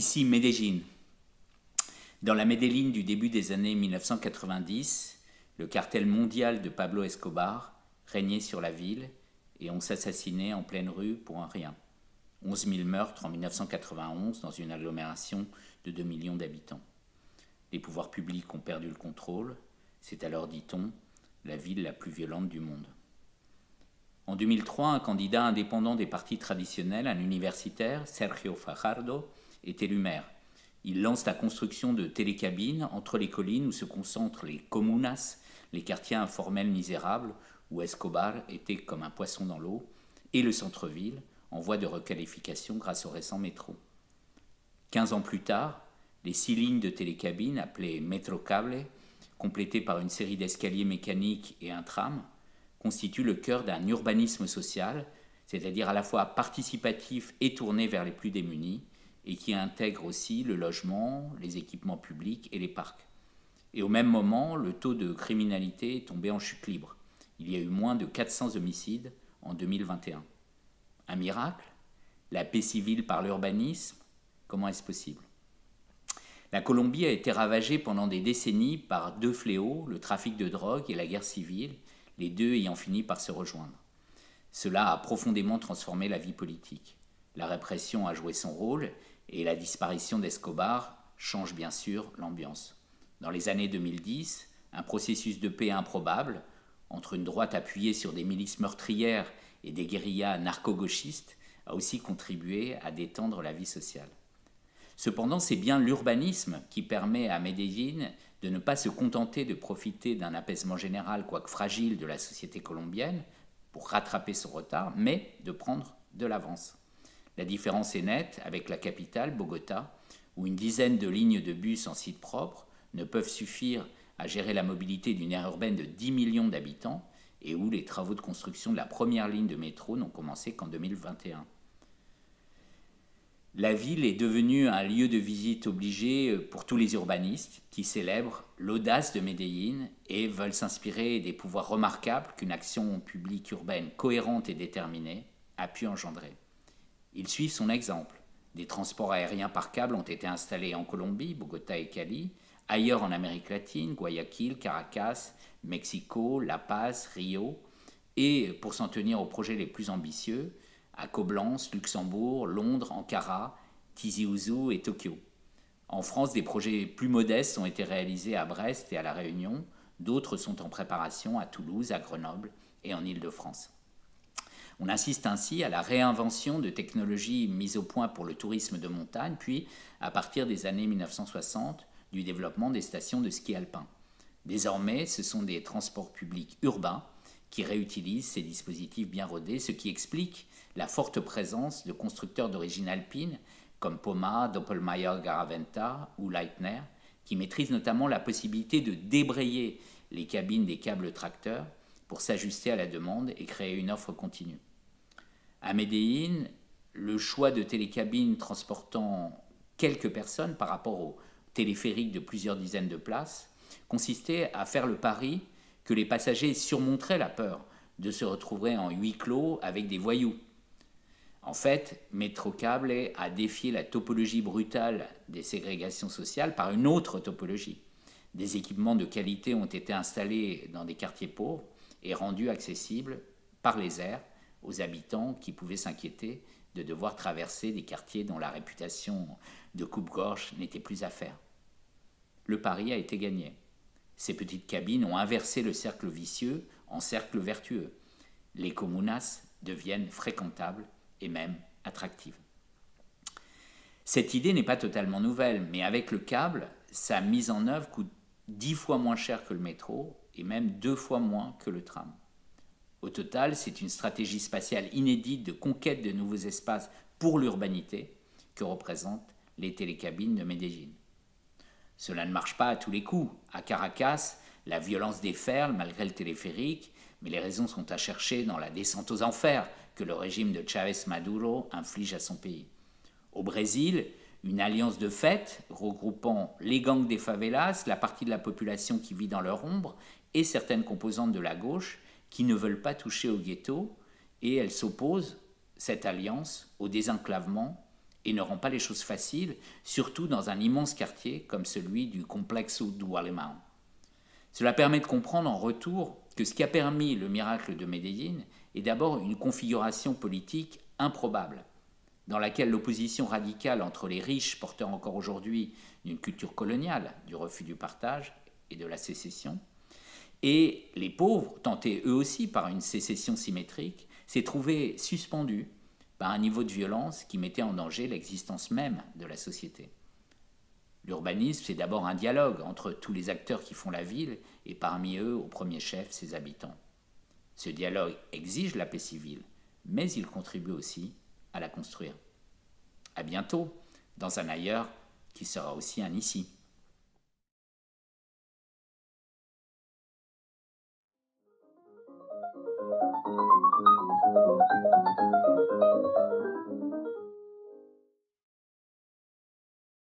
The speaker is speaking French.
Ici, Medellín. Dans la Medellín du début des années 1990, le cartel mondial de Pablo Escobar régnait sur la ville et on s'assassinait en pleine rue pour un rien. 11 000 meurtres en 1991 dans une agglomération de 2 millions d'habitants. Les pouvoirs publics ont perdu le contrôle. C'est alors, dit-on, la ville la plus violente du monde. En 2003, un candidat indépendant des partis traditionnels, un universitaire, Sergio Fajardo, est élu maire. Il lance la construction de télécabines entre les collines où se concentrent les comunas, les quartiers informels misérables où Escobar était comme un poisson dans l'eau, et le centre-ville, en voie de requalification grâce au récent métro. 15 ans plus tard, les 6 lignes de télécabines, appelées Metrocable, complétées par une série d'escaliers mécaniques et un tram, constituent le cœur d'un urbanisme social, c'est-à-dire à la fois participatif et tourné vers les plus démunis, et qui intègre aussi le logement, les équipements publics et les parcs. Et au même moment, le taux de criminalité est tombé en chute libre. Il y a eu moins de 400 homicides en 2021. Un miracle? La paix civile par l'urbanisme? Comment est-ce possible? La Colombie a été ravagée pendant des décennies par 2 fléaux, le trafic de drogue et la guerre civile, les deux ayant fini par se rejoindre. Cela a profondément transformé la vie politique. La répression a joué son rôle et la disparition d'Escobar change bien sûr l'ambiance. Dans les années 2010, un processus de paix improbable, entre une droite appuyée sur des milices meurtrières et des guérillas narco-gauchistes, a aussi contribué à détendre la vie sociale. Cependant, c'est bien l'urbanisme qui permet à Medellín de ne pas se contenter de profiter d'un apaisement général, quoique fragile, de la société colombienne pour rattraper son retard, mais de prendre de l'avance. La différence est nette avec la capitale, Bogota, où une dizaine de lignes de bus en site propre ne peuvent suffire à gérer la mobilité d'une aire urbaine de 10 millions d'habitants et où les travaux de construction de la première ligne de métro n'ont commencé qu'en 2021. La ville est devenue un lieu de visite obligé pour tous les urbanistes qui célèbrent l'audace de Medellín et veulent s'inspirer des pouvoirs remarquables qu'une action publique urbaine cohérente et déterminée a pu engendrer. Ils suivent son exemple. Des transports aériens par câble ont été installés en Colombie, Bogota et Cali, ailleurs en Amérique latine, Guayaquil, Caracas, Mexico, La Paz, Rio, et pour s'en tenir aux projets les plus ambitieux, à Coblence, Luxembourg, Londres, Ankara, Tizi Ouzou et Tokyo. En France, des projets plus modestes ont été réalisés à Brest et à La Réunion, d'autres sont en préparation à Toulouse, à Grenoble et en Île-de-France. On assiste ainsi à la réinvention de technologies mises au point pour le tourisme de montagne, puis, à partir des années 1960, du développement des stations de ski alpin. Désormais, ce sont des transports publics urbains qui réutilisent ces dispositifs bien rodés, ce qui explique la forte présence de constructeurs d'origine alpine comme Poma, Doppelmayr-Garaventa ou Leitner, qui maîtrisent notamment la possibilité de débrayer les cabines des câbles tracteurs pour s'ajuster à la demande et créer une offre continue. À Medellín, le choix de télécabines transportant quelques personnes par rapport au téléphérique de plusieurs dizaines de places consistait à faire le pari que les passagers surmonteraient la peur de se retrouver en huis clos avec des voyous. En fait, Metrocable a défié la topologie brutale des ségrégations sociales par une autre topologie. Des équipements de qualité ont été installés dans des quartiers pauvres et rendus accessibles par les airs aux habitants qui pouvaient s'inquiéter de devoir traverser des quartiers dont la réputation de coupe-gorge n'était plus à faire. Le pari a été gagné. Ces petites cabines ont inversé le cercle vicieux en cercle vertueux. Les comunas deviennent fréquentables et même attractives. Cette idée n'est pas totalement nouvelle, mais avec le câble, sa mise en œuvre coûte 10 fois moins cher que le métro et même 2 fois moins que le tram. Au total, c'est une stratégie spatiale inédite de conquête de nouveaux espaces pour l'urbanité que représentent les télécabines de Medellín. Cela ne marche pas à tous les coups. À Caracas, la violence déferle malgré le téléphérique, mais les raisons sont à chercher dans la descente aux enfers que le régime de Chavez Maduro inflige à son pays. Au Brésil, une alliance de fait regroupant les gangs des favelas, la partie de la population qui vit dans leur ombre et certaines composantes de la gauche qui ne veulent pas toucher au ghetto, et elle s'oppose, cette alliance, au désenclavement et ne rend pas les choses faciles, surtout dans un immense quartier comme celui du Complexo do Alemão. Cela permet de comprendre en retour que ce qui a permis le miracle de Medellín est d'abord une configuration politique improbable, dans laquelle l'opposition radicale entre les riches, porteurs encore aujourd'hui d'une culture coloniale, du refus du partage et de la sécession, et les pauvres, tentés eux aussi par une sécession symétrique, s'est trouvée suspendue par un niveau de violence qui mettait en danger l'existence même de la société. L'urbanisme, c'est d'abord un dialogue entre tous les acteurs qui font la ville et parmi eux, au premier chef, ses habitants. Ce dialogue exige la paix civile, mais il contribue aussi à la construire. À bientôt, dans un ailleurs qui sera aussi un ici.